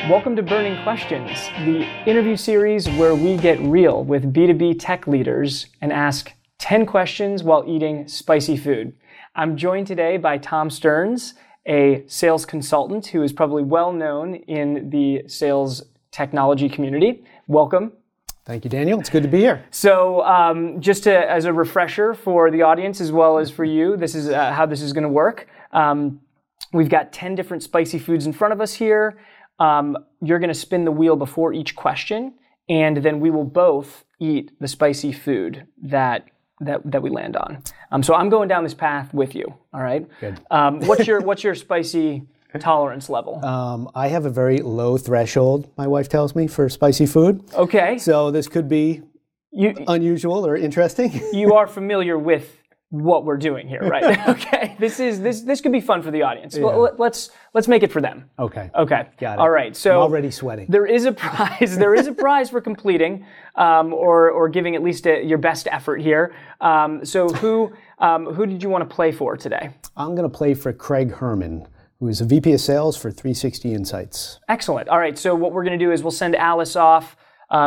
Welcome to Burning Questions, the interview series where we get real with B2B tech leaders and ask 10 questions while eating spicy food. I'm joined today by Tom Stearns, a sales consultant who is probably well known in the sales technology community. Welcome. Thank you, Daniel. It's good to be here. So as a refresher for the audience as well as for you, this is how this is going to work. We've got 10 different spicy foods in front of us here. You're going to spin the wheel before each question, and then we will both eat the spicy food that we land on. So I'm going down this path with you. All right. Good. What's your spicy tolerance level? I have a very low threshold, my wife tells me, for spicy food. Okay. So this could be unusual or interesting. You are familiar with what we're doing here, right? Okay. This could be fun for the audience. Yeah. Well, let's make it for them. Okay. Okay. Got it. All right. So I'm already sweating. There is a prize. There is a prize for completing, or giving at least your best effort here. So who did you want to play for today? I'm going to play for Craig Herman, who is a VP of Sales for 360 Insights. Excellent. All right. So what we're going to do is we'll send Alyce off.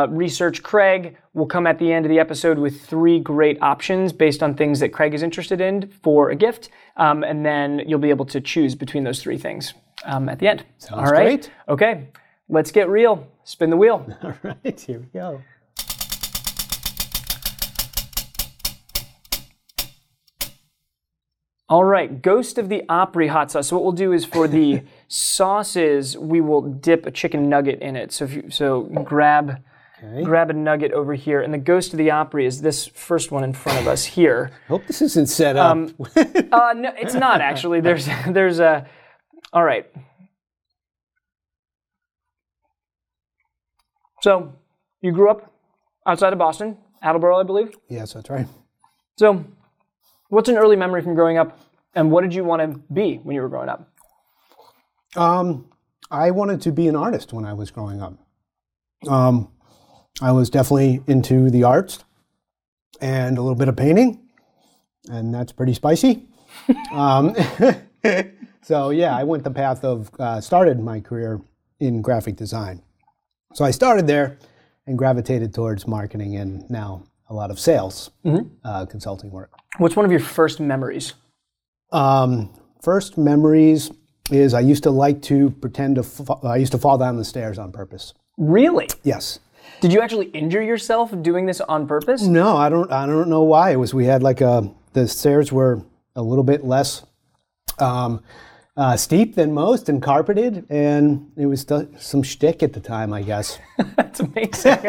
Research Craig. We'll come at the end of the episode with 3 great options based on things that Craig is interested in for a gift, and then you'll be able to choose between those 3 things at the end. Sounds all right. Great. Okay, let's get real. Spin the wheel. All right, here we go. All right, Ghost of the Opry hot sauce. So what we'll do is for the sauces, we will dip a chicken nugget in it. So grab a nugget over here, and the Ghost of the Opry is this first one in front of us here. Hope this isn't set up. No, it's not actually. There's a. All right. So you grew up outside of Boston, Attleboro, I believe. Yes, that's right. So, what's an early memory from growing up, and what did you want to be when you were growing up? I wanted to be an artist when I was growing up. I was definitely into the arts and a little bit of painting, and that's pretty spicy. So yeah, I went the path of, started my career in graphic design. So I started there and gravitated towards marketing and now a lot of sales, consulting work. What's one of your first memories? First memories is I used to like to pretend I used to fall down the stairs on purpose. Really? Yes. Did you actually injure yourself doing this on purpose? No, I don't know why. It was, we had the stairs were a little bit less steep than most and carpeted, and it was some shtick at the time, I guess. That's amazing.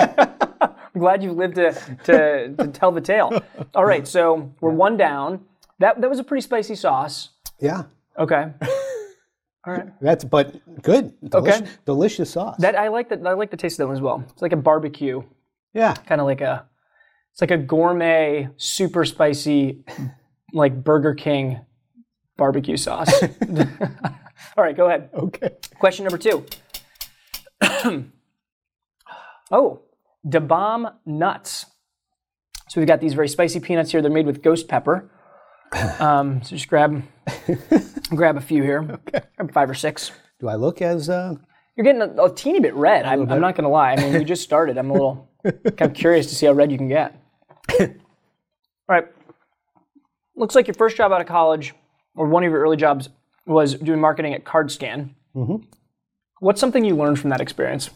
I'm glad you've lived to tell the tale. All right, so we're one down. That was a pretty spicy sauce. Yeah. Okay. All right. But good. Delicious sauce. I like the taste of that one as well. It's like a barbecue. Yeah. Kind of it's like a gourmet, super spicy, like Burger King barbecue sauce. All right, go ahead. Okay. Question number 2. Da Bomb nuts. So we've got these very spicy peanuts here. They're made with ghost pepper. So just grab a few here. Okay. Grab 5 or 6. Do I look as... You're getting a teeny bit red. I'm not going to lie. I mean, we just started. I'm a little kind of curious to see how red you can get. All right. Looks like your first job out of college, or one of your early jobs, was doing marketing at CardScan. Mm-hmm. What's something you learned from that experience?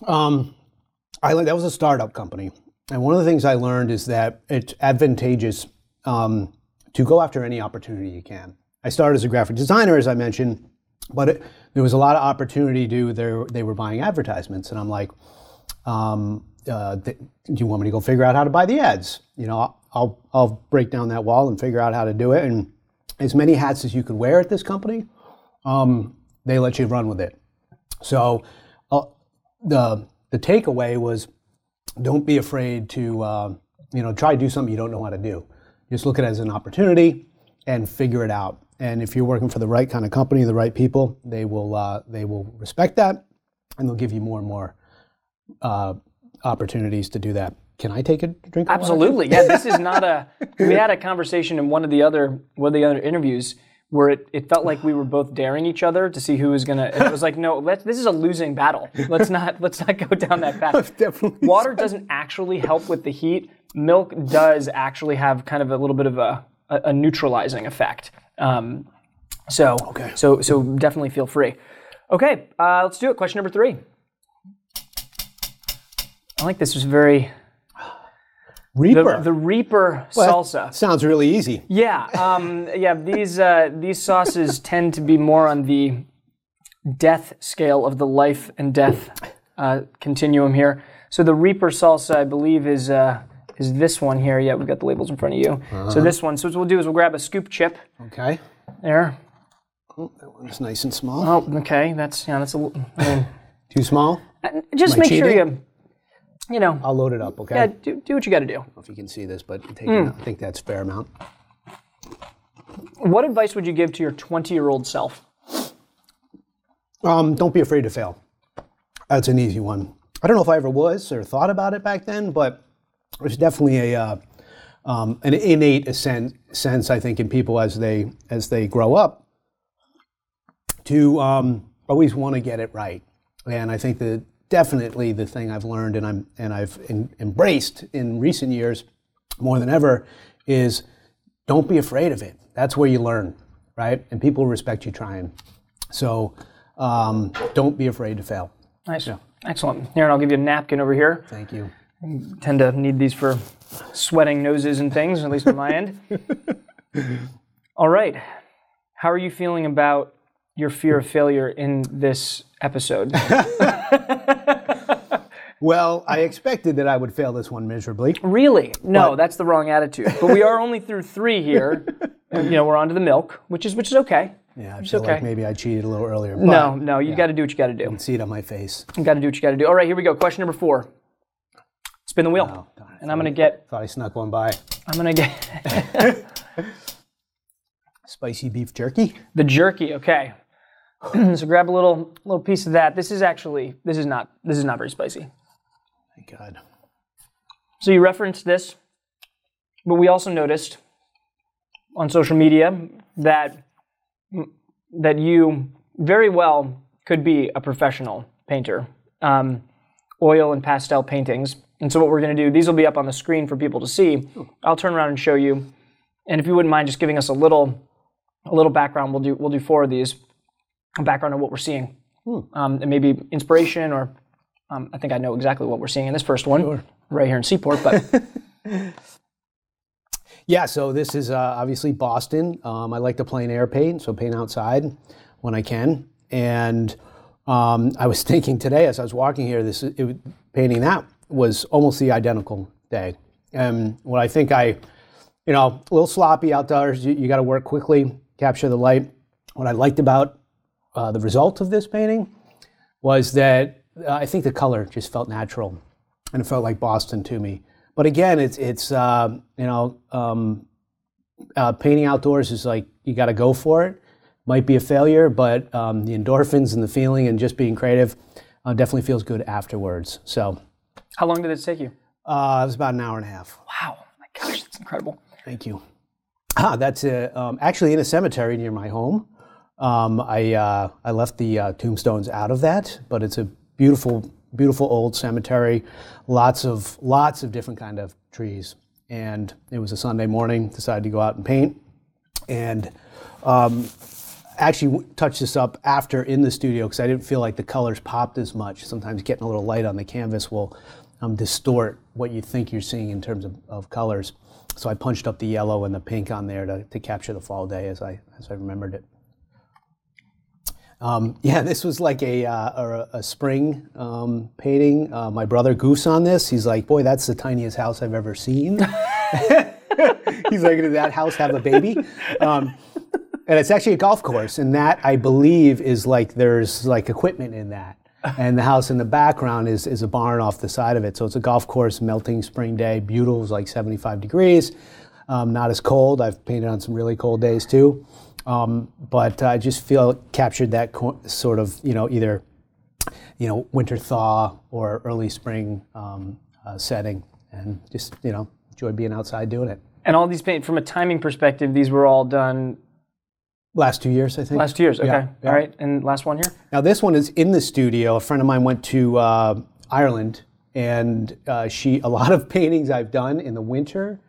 That was a startup company. And one of the things I learned is that it's advantageous to go after any opportunity you can. I started as a graphic designer, as I mentioned, but there was a lot of opportunity they were buying advertisements. And I'm like, do you want me to go figure out how to buy the ads? You know, I'll break down that wall and figure out how to do it. And as many hats as you could wear at this company, they let you run with it. So the takeaway was, don't be afraid to try to do something you don't know how to do. Just look at it as an opportunity and figure it out. And if you're working for the right kind of company, the right people, they will respect that, and they'll give you more and more opportunities to do that. Can I take a drink? Absolutely. Yeah, this is not we had a conversation in one of the other interviews where it felt like we were both daring each other to see who was gonna. It was like, no, this is a losing battle. Let's not go down that path. Definitely. Water doesn't actually help with the heat. Milk does actually have kind of a little bit of a neutralizing effect. So definitely feel free. Okay, let's do it. Question number 3. I like this. Was very Reaper. the Reaper salsa. Sounds really easy. Yeah. These sauces tend to be more on the death scale of the life and death continuum here. So the Reaper salsa, I believe, is this one here. Yeah, we've got the labels in front of you. So this one. So what we'll do is we'll grab a scoop chip. Okay. There. Oh, that one's nice and small. Oh, okay. That's a little. Too small? Just make sure you know. I'll load it up, okay? Yeah, do what you got to do. I don't know if you can see this, but I think that's a fair amount. What advice would you give to your 20-year-old self? Don't be afraid to fail. That's an easy one. I don't know if I ever was or thought about it back then, but there's definitely an innate sense, I think, in people as they grow up to always want to get it right. And I think that definitely the thing I've learned and I've embraced in recent years more than ever is don't be afraid of it. That's where you learn, right? And people respect you trying. So don't be afraid to fail. Nice. Yeah. Excellent. Here, and I'll give you a napkin over here. Thank you. I tend to need these for sweating noses and things, at least on my end. All right. How are you feeling about your fear of failure in this episode? Well, I expected that I would fail this one miserably. Really? No, that's the wrong attitude. But we are only through 3 here. And, we're on to the milk, which is okay. Yeah, I feel like maybe I cheated a little earlier. No, you got to do what you got to do. You can see it on my face. You got to do what you got to do. All right, here we go. Question number 4. Spin the wheel. Oh, and I'm going to get... Thought I snuck one by. I'm going to get... Spicy beef jerky? The jerky, okay. So grab a little piece of that. This is not very spicy. Thank God. So you referenced this, but we also noticed on social media that you very well could be a professional painter, oil and pastel paintings. And so what we're going to do, these will be up on the screen for people to see. I'll turn around and show you. And if you wouldn't mind just giving us a little background, we'll do 4 of these. A background of what we're seeing, and maybe inspiration, or I think I know exactly what we're seeing in this first one, right here in Seaport. But yeah, so this is obviously Boston. I like to plein air paint, so paint outside when I can. And I was thinking today as I was walking here, painting that was almost the identical day. And what I think a little sloppy outdoors. You got to work quickly, capture the light. What I liked about the result of this painting was that I think the color just felt natural, and it felt like Boston to me. But again, it's painting outdoors is like you got to go for it. Might be a failure, but the endorphins and the feeling and just being creative definitely feels good afterwards. So, how long did it take you? It was about an hour and a half. Wow, my gosh, that's incredible. Thank you. That's actually in a cemetery near my home. I left the tombstones out of that, but it's a beautiful, beautiful old cemetery. Lots of different kind of trees. And it was a Sunday morning. Decided to go out and paint, and actually touched this up after in the studio because I didn't feel like the colors popped as much. Sometimes getting a little light on the canvas will distort what you think you're seeing in terms of colors. So I punched up the yellow and the pink on there to capture the fall day as I remembered it. This was like a spring painting. My brother Goose on this. He's like, boy, that's the tiniest house I've ever seen. He's like, did that house have a baby? And it's actually a golf course, and that I believe is there's equipment in that. And the house in the background is a barn off the side of it. So it's a golf course, melting spring day, beautiful. It was like 75 degrees, not as cold. I've painted on some really cold days too. But I just feel it captured that sort of, either, winter thaw or early spring setting, and just, enjoy being outside doing it. And all these paint, from a timing perspective, these were all done Last 2 years, I think. Last 2 years, okay. Yeah, yeah. All right, and last one here? Now this one is in the studio. A friend of mine went to Ireland, and a lot of paintings I've done in the winter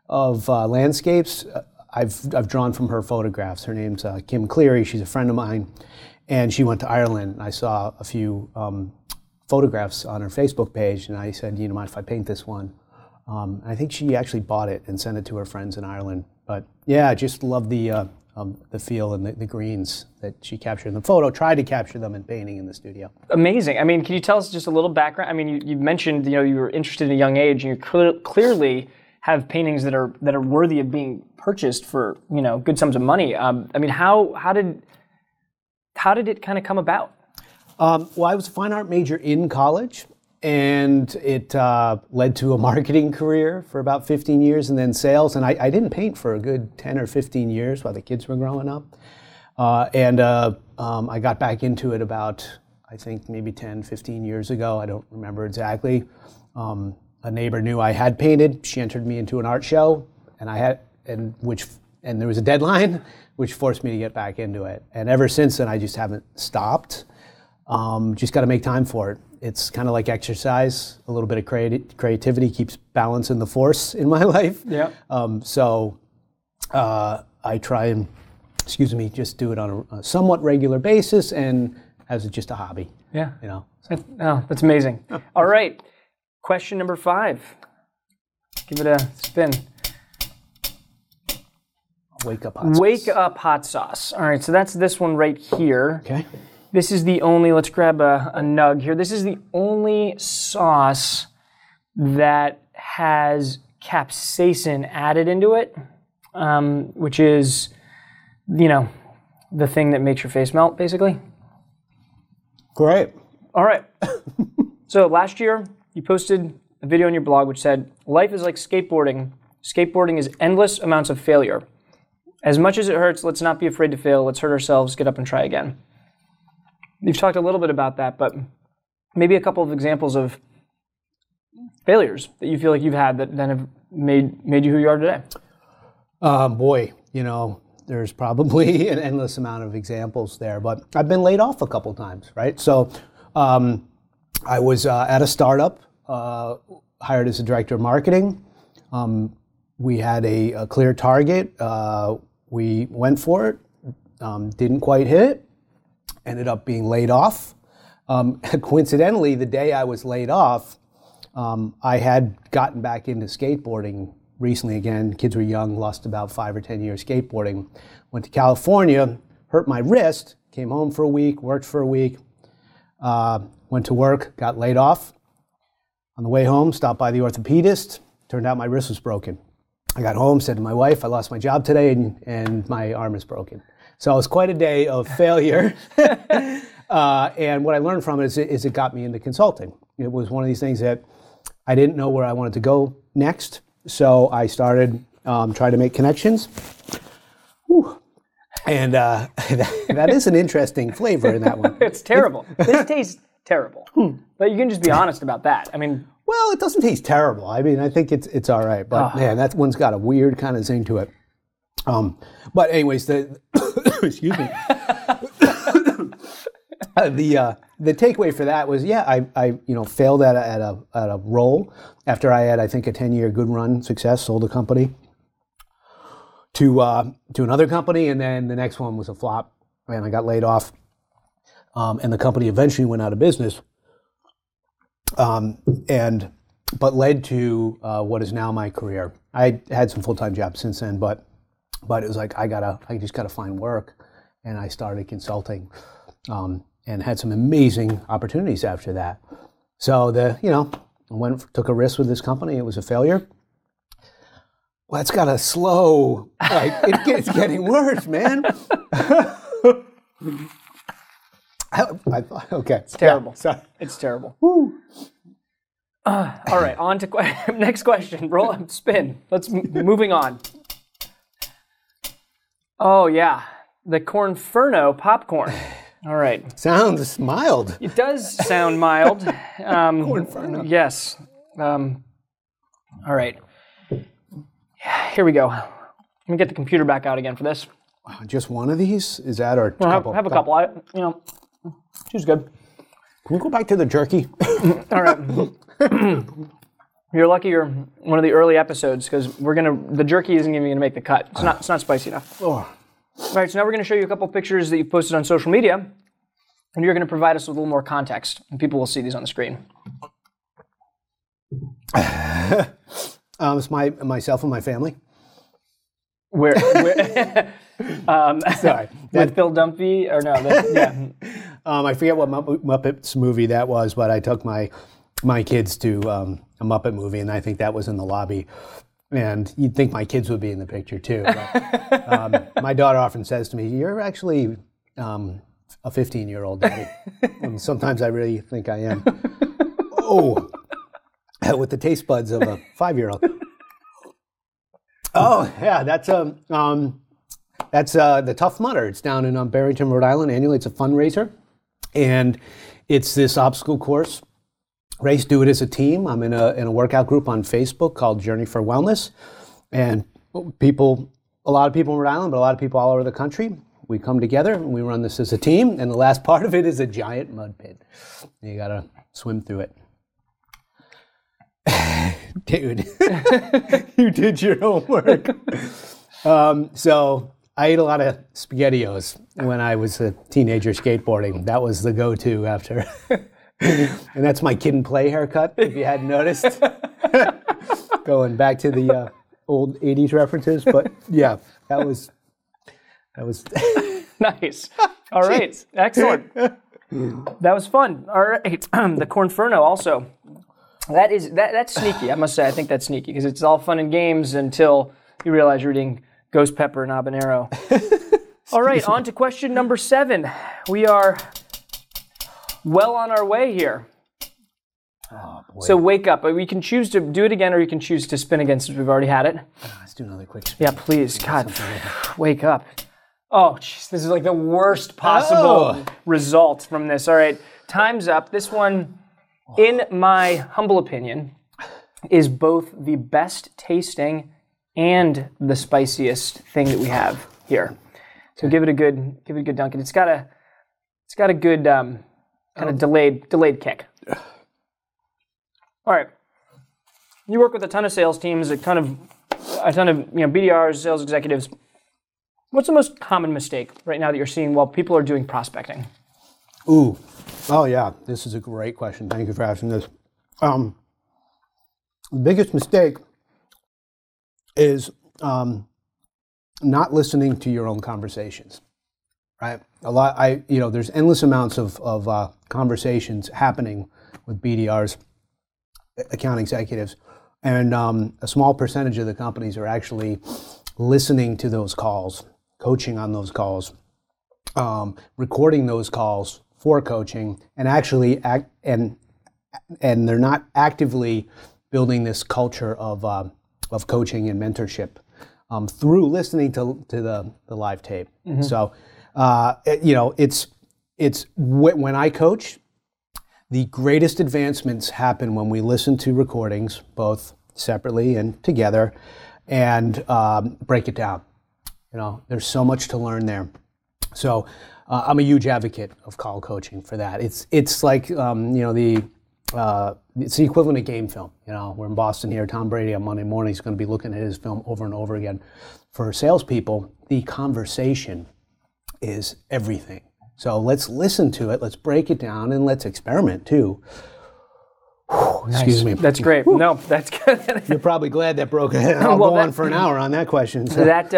of landscapes, I've drawn from her photographs. Her name's Kim Cleary. She's a friend of mine, and she went to Ireland. I saw a few photographs on her Facebook page, and I said, mind if I paint this one? I think she actually bought it and sent it to her friends in Ireland. But yeah, I just love the feel and the greens that she captured in the photo. Tried to capture them in painting in the studio. Amazing. I mean, can you tell us just a little background? I mean, you mentioned you were interested at a young age, and you clearly have paintings that are worthy of being purchased for good sums of money. I mean, how did it kind of come about? Well, I was a fine art major in college, and it led to a marketing career for about 15 years, and then sales. And I didn't paint for a good 10 or 15 years while the kids were growing up. I got back into it about, I think, maybe 10, 15 years ago. I don't remember exactly. A neighbor knew I had painted. She entered me into an art show, and there was a deadline, which forced me to get back into it. And ever since then, I just haven't stopped. Just got to make time for it. It's kind of like exercise. A little bit of creativity keeps balance in the force in my life. Yeah. So I try and, just do it on a somewhat regular basis and as just a hobby. Yeah. That's amazing. All right. Question number 5. Give it a spin. Wake up hot sauce. Wake up hot sauce. All right, so that's this one right here. Okay. This is the only, let's grab a nug here. This is the only sauce that has capsaicin added into it, which is, the thing that makes your face melt, basically. Great. All right. So last year, you posted a video on your blog which said, life is like skateboarding. Skateboarding is endless amounts of failure. As much as it hurts, let's not be afraid to fail. Let's hurt ourselves, get up and try again. You've talked a little bit about that, but maybe a couple of examples of failures that you feel like you've had that then have made you who you are today. Boy, there's probably an endless amount of examples there, but I've been laid off a couple times, right? So I was at a startup, hired as a director of marketing. We had a clear target. We went for it, didn't quite hit it, ended up being laid off. Coincidentally, the day I was laid off, I had gotten back into skateboarding recently again. Kids were young, lost about 5 or 10 years skateboarding. Went to California, hurt my wrist, came home for a week, worked for a week, went to work, got laid off. On the way home, stopped by the orthopedist. Turned out my wrist was broken. I got home, said to my wife, I lost my job today and my arm is broken. So it was quite a day of failure. And what I learned from it is it got me into consulting. It was one of these things that I didn't know where I wanted to go next. So I started trying to make connections. Whew. And that is an interesting flavor in that one. It's terrible. This tastes terrible. But you can just be honest about that. I mean, well, it doesn't taste terrible. I mean, I think it's all right. But man, that one's got a weird kind of zing to it. But anyways, excuse me. The takeaway for that was, I failed at a role after I had, I think, a 10-year good run success, sold a company to another company, and then the next one was a flop, and I got laid off, and the company eventually went out of business, but led to what is now my career. I had some full-time jobs since then, but it was like I just gotta find work, and I started consulting. And had some amazing opportunities after that. So took a risk with this company. It was a failure. Well, it's got a slow, it's getting worse, man. Okay. It's terrible. Yeah, sorry. It's terrible. Woo. All right, on to next question. Roll up, spin. Moving on. Oh yeah, the Cornferno popcorn. All right. Sounds mild. It does sound mild. Cornferno. Yes. All right. Here we go. Let me get the computer back out again for this. Just one of these? Is that or a couple? Have a couple. Two's good. Can we go back to the jerky? All right. You're lucky you're one of the early episodes because the jerky isn't even gonna make the cut. It's not spicy enough. Oh. All right, so now we're gonna show you a couple pictures that you've posted on social media, and you're gonna provide us with a little more context, and people will see these on the screen. It's myself and my family. Where Sorry. With Phil Dunphy, or no? Yeah. I forget what Muppets movie that was, but I took my kids to a Muppet movie, and I think that was in the lobby. And you'd think my kids would be in the picture too. But, my daughter often says to me, "You're actually a 15-year-old, Daddy." And sometimes I really think I am. Oh, with the taste buds of a 5-year-old. Oh yeah, that's the Tough Mudder. It's down in Barrington, Rhode Island. Annually, it's a fundraiser, and it's this obstacle course race. Do it as a team. I'm in a workout group on Facebook called Journey for Wellness, and a lot of people in Rhode Island, but a lot of people all over the country. We come together and we run this as a team. And the last part of it is a giant mud pit. You gotta swim through it. Dude, you did your homework. So I ate a lot of SpaghettiOs when I was a teenager skateboarding. That was the go-to after. And that's my kid and play haircut, if you hadn't noticed. Going back to the old 80s references. But yeah, that was nice. All right. Excellent. That was fun. All right. The Cornferno also. That's sneaky, I must say. I think that's sneaky because it's all fun and games until you realize you're eating ghost pepper and habanero. All right, on to question number 7. We are well on our way here. Oh, boy. So wake up. We can choose to do it again or you can choose to spin again since we've already had it. Let's do another quick spin. Yeah, please. God, wake up. Oh, jeez, this is like the worst possible result from this. All right, time's up. This one, in my humble opinion, is both the best tasting and the spiciest thing that we have here. So give it a good Dunkin'. It's got a good kind of delayed kick. All right, you work with a ton of sales teams, a ton of BDRs, sales executives. What's the most common mistake right now that you're seeing while people are doing prospecting? Ooh. Oh, yeah. This is a great question. Thank you for asking this. The biggest mistake is not listening to your own conversations, right? There's endless amounts of conversations happening with BDRs, account executives, and a small percentage of the companies are actually listening to those calls, coaching on those calls, recording those calls for coaching, and actually and they're not actively building this culture of coaching and mentorship through listening to the live tape. Mm-hmm. So it's when I coach, the greatest advancements happen when we listen to recordings, both separately and together, and break it down. There's so much to learn there. So I'm a huge advocate of call coaching for that. It's like it's the equivalent of game film. We're in Boston here. Tom Brady on Monday morning is going to be looking at his film over and over again. For salespeople, the conversation is everything. So let's listen to it. Let's break it down and let's experiment too. Excuse me. That's great. Whew. No, that's good. You're probably glad that broke it. I'll go on for an hour on that question. So. That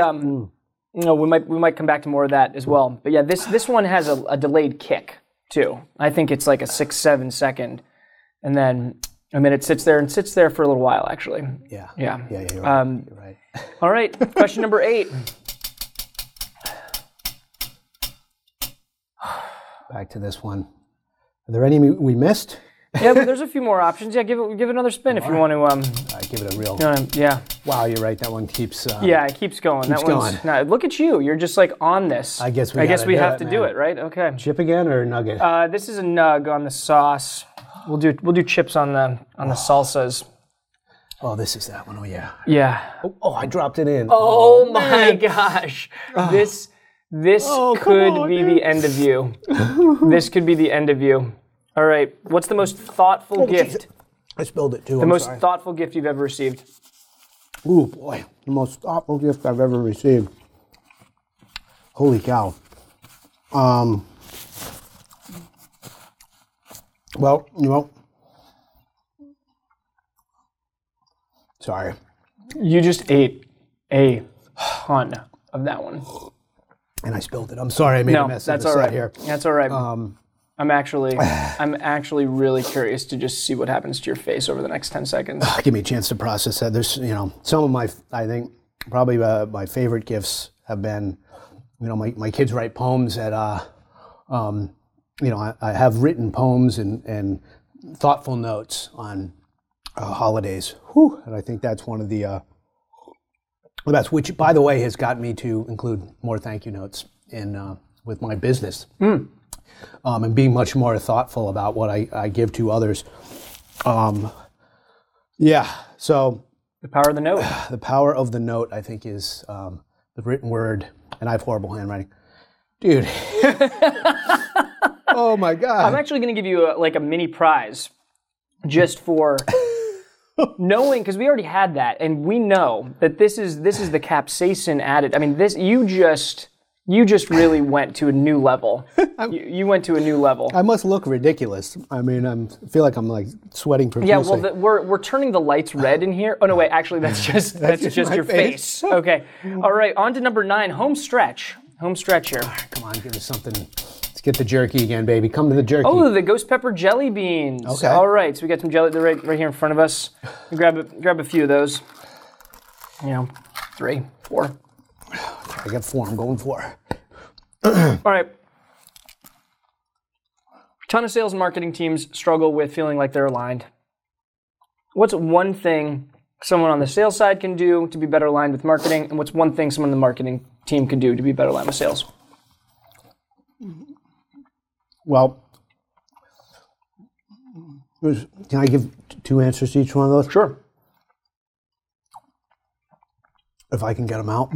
we might come back to more of that as well. But yeah, this one has a delayed kick too. I think it's like a 6-7 second, and then it sits there for a little while actually. Yeah. Yeah. Yeah. You're right. You're right. All right. Question number 8. Back to this one. Are there any we missed? Yeah, but there's a few more options. Yeah, give it another spin if you want to. All right, give it a real. Yeah. Wow, you're right. That one keeps. It keeps going. Keeps going. Now, look at you. You're just like on this. I guess we have to do it, right? Okay. Chip again or nugget? This is a nug on the sauce. We'll do chips on the salsas. Oh, this is that one. Oh yeah. Yeah. Oh, I dropped it in. Oh my gosh. This could be the end of you. This could be the end of you. All right. What's the most thoughtful gift? I spilled it too. The most thoughtful gift you've ever received? Ooh, boy. The most thoughtful gift I've ever received. Holy cow. Well, sorry. You just ate a ton of that one. And I spilled it. I'm sorry I made a mess of the set here. That's all right. I'm actually really curious to just see what happens to your face over the next 10 seconds. Give me a chance to process that. There's, some of my, I think, probably my favorite gifts have been, my kids write poems that, I have written poems and thoughtful notes on holidays. Whew, and I think that's one of the best, which, by the way, has gotten me to include more thank you notes in with my business. And being much more thoughtful about what I give to others. So the power of the note. The power of the note, I think, is the written word, and I have horrible handwriting. Dude. Oh my God. I'm actually going to give you a mini prize just for knowing, because we already had that, and we know that this is the capsaicin added. I mean, you just really went to a new level. You went to a new level. I must look ridiculous. I mean, I feel like I'm like sweating profusely. Yeah, well, we're turning the lights red in here. Oh no, wait, actually, that's just your face. Okay, all right. On to number 9, home stretch. Home stretch here. Come on, give us something. Let's get the jerky again, baby. Come to the jerky. Oh, the ghost pepper jelly beans. Okay. All right, so we got some jelly right here in front of us. Grab a few of those. 3, 4. I got 4. I'm going 4. All right. A ton of sales and marketing teams struggle with feeling like they're aligned. What's one thing someone on the sales side can do to be better aligned with marketing, and what's one thing someone in the marketing team can do to be better aligned with sales? Well, can I give 2 answers to each one of those? Sure. If I can get them out.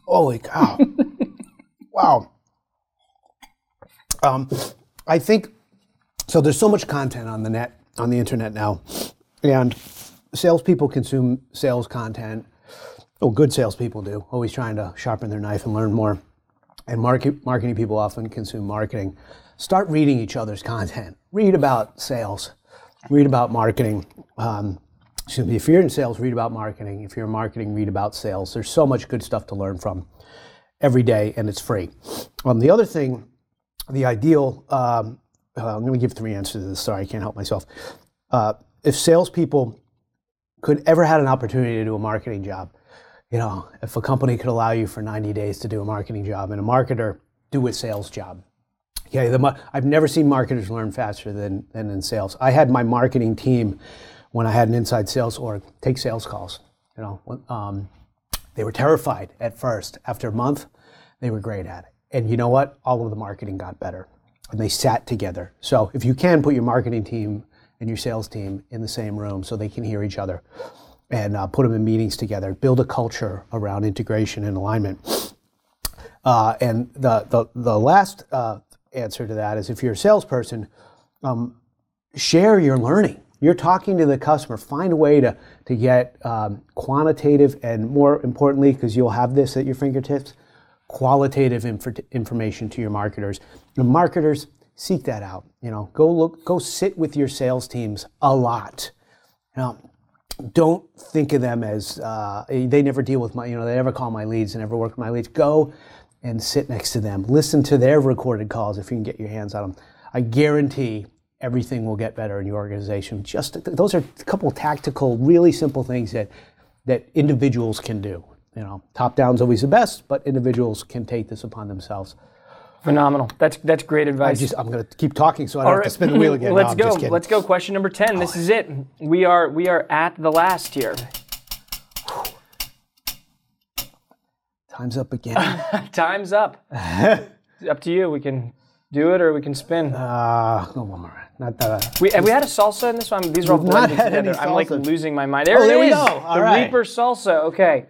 Holy cow. Wow. I think, so there's so much content on the internet now, and salespeople consume sales content. Oh, good salespeople do, always trying to sharpen their knife and learn more. And marketing people often consume marketing. Start reading each other's content. Read about sales. Read about marketing. If you're in sales, read about marketing. If you're in marketing, read about sales. There's so much good stuff to learn from every day, and it's free. The other thing, the ideal, I'm going to give 3 answers to this. Sorry, I can't help myself. If salespeople could ever had an opportunity to do a marketing job, if a company could allow you for 90 days to do a marketing job and a marketer do a sales job. I've never seen marketers learn faster than in sales. I had my marketing team, when I had an inside sales org, take sales calls. They were terrified at first. After a month, they were great at it. And you know what? All of the marketing got better. And they sat together. So if you can, put your marketing team and your sales team in the same room so they can hear each other, and put them in meetings together. Build a culture around integration and alignment. And the last answer to that is, if you're a salesperson, share your learning. You're talking to the customer. Find a way to get quantitative and, more importantly, because you'll have this at your fingertips, qualitative information to your marketers. The marketers, seek that out. Go sit with your sales teams a lot. Don't think of them as they never deal with they never call my leads, they never work with my leads. Go and sit next to them. Listen to their recorded calls if you can get your hands on them. I guarantee everything will get better in your organization. Those are a couple of tactical, really simple things that individuals can do. Top down's always the best, but individuals can take this upon themselves. Phenomenal. That's great advice. I'm going to keep talking so I don't have to spin the wheel again. Let's go. Let's go. Question number 10. This is it. We are at the last here. Time's up again. Time's up. It's up to you. We can do it or we can spin. Go one more. Not that. We had a salsa in this one. These are all blended together. I'm like losing my mind. There we is. go. All right. Reaper salsa. Okay.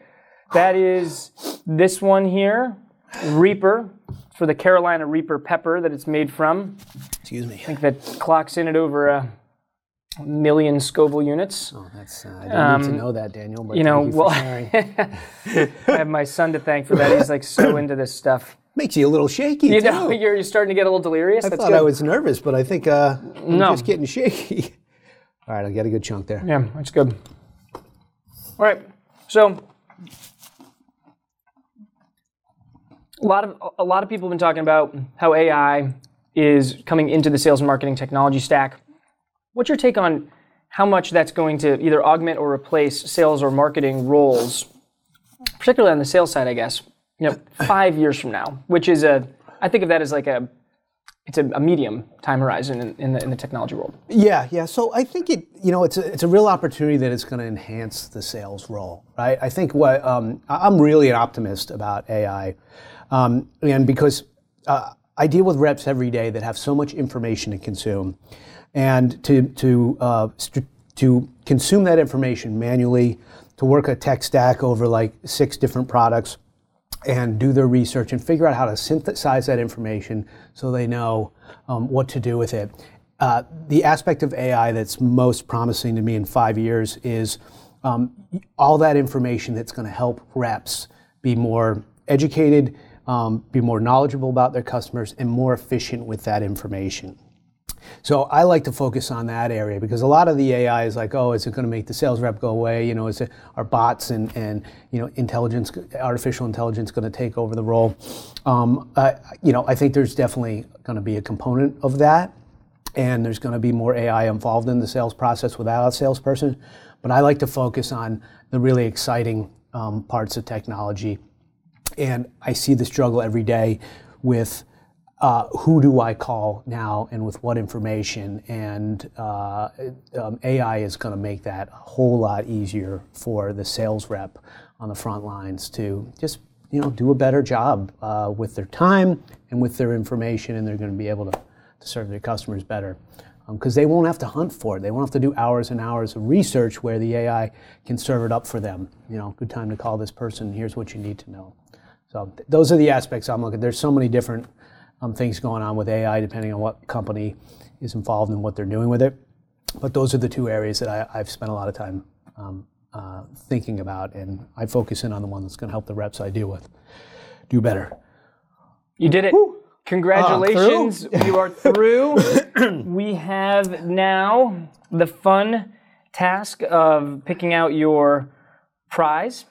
That is this one here. Reaper, for the Carolina Reaper pepper that it's made from. Excuse me. I think that clocks in at over 1 million Scoville units. Oh, that's I didn't need to know that, Daniel. But You know, thank you well, for sharing. I have my son to thank for that. He's like so into this stuff. Makes you a little shaky. You too. know, you're starting to get a little delirious. I That's thought good. I was nervous, but I think I'm No. just getting shaky. All right, I'll get a good chunk there. Yeah, that's good. All right, so a lot of people have been talking about how AI is coming into the sales and marketing technology stack. What's your take on how much that's going to either augment or replace sales or marketing roles, particularly on the sales side, I guess, 5 years from now, which is I think of that as like it's a medium time horizon in the technology world. Yeah. So I think it's a real opportunity that it's going to enhance the sales role, right? I think I'm really an optimist about AI, and because I deal with reps every day that have so much information to consume, and to consume that information manually, to work a tech stack over like 6 different products, and do their research and figure out how to synthesize that information so they know what to do with it. The aspect of AI that's most promising to me in 5 years is all that information that's going to help reps be more educated, be more knowledgeable about their customers, and more efficient with that information. So I like to focus on that area because a lot of the AI is like, oh, is it going to make the sales rep go away? Is it our bots and intelligence, artificial intelligence, going to take over the role? I think there's definitely going to be a component of that, and there's going to be more AI involved in the sales process without a salesperson. But I like to focus on the really exciting parts of technology, and I see the struggle every day with who do I call now and with what information, and AI is going to make that a whole lot easier for the sales rep on the front lines to just do a better job with their time and with their information, and they're going to be able to serve their customers better because they won't have to hunt for it. They won't have to do hours and hours of research where the AI can serve it up for them. Good time to call this person. Here's what you need to know. So those are the aspects I'm looking at. There's so many different things going on with AI depending on what company is involved and what they're doing with it. But those are the 2 areas that I've spent a lot of time thinking about, and I focus in on the one that's going to help the reps I deal with do better. You did it. Woo. Congratulations. You are through. We have now the fun task of picking out your prize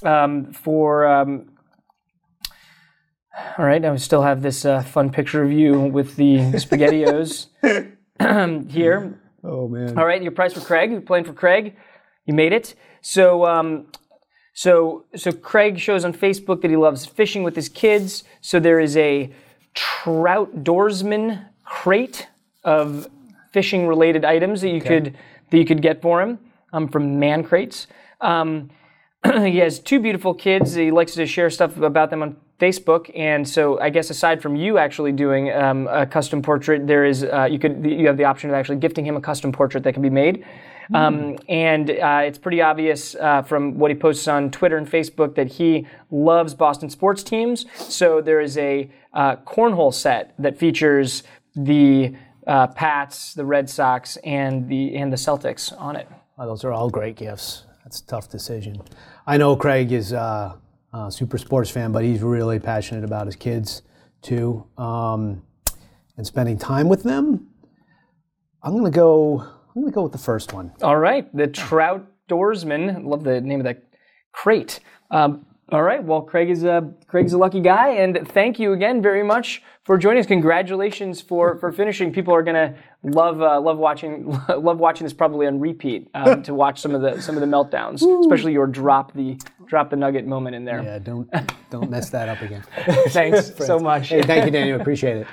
for... All right, I still have this fun picture of you with the SpaghettiOs here. Oh, man. All right, your prize for Craig. You're playing for Craig. You made it. So Craig shows on Facebook that he loves fishing with his kids. So there is a Troutdoorsman crate of fishing-related items that you could get for him from Man Crates. He has 2 beautiful kids. He likes to share stuff about them on Facebook, and so I guess aside from you actually doing a custom portrait, there is you have the option of actually gifting him a custom portrait that can be made, and it's pretty obvious from what he posts on Twitter and Facebook that he loves Boston sports teams. So there is a cornhole set that features the Pats, the Red Sox, and the Celtics on it. Oh, those are all great gifts. That's a tough decision. I know Craig is a super sports fan, but he's really passionate about his kids too, and spending time with them. I'm gonna go with the first one. All right, the Troutdoorsman. Love the name of that crate. All right, well, Craig's a lucky guy, and thank you again very much for joining us. Congratulations for finishing. People are gonna love watching this probably on repeat to watch some of the meltdowns, especially your drop the nugget moment in there. Yeah, don't mess that up again. Thanks so much. Hey, thank you, Daniel. Appreciate it.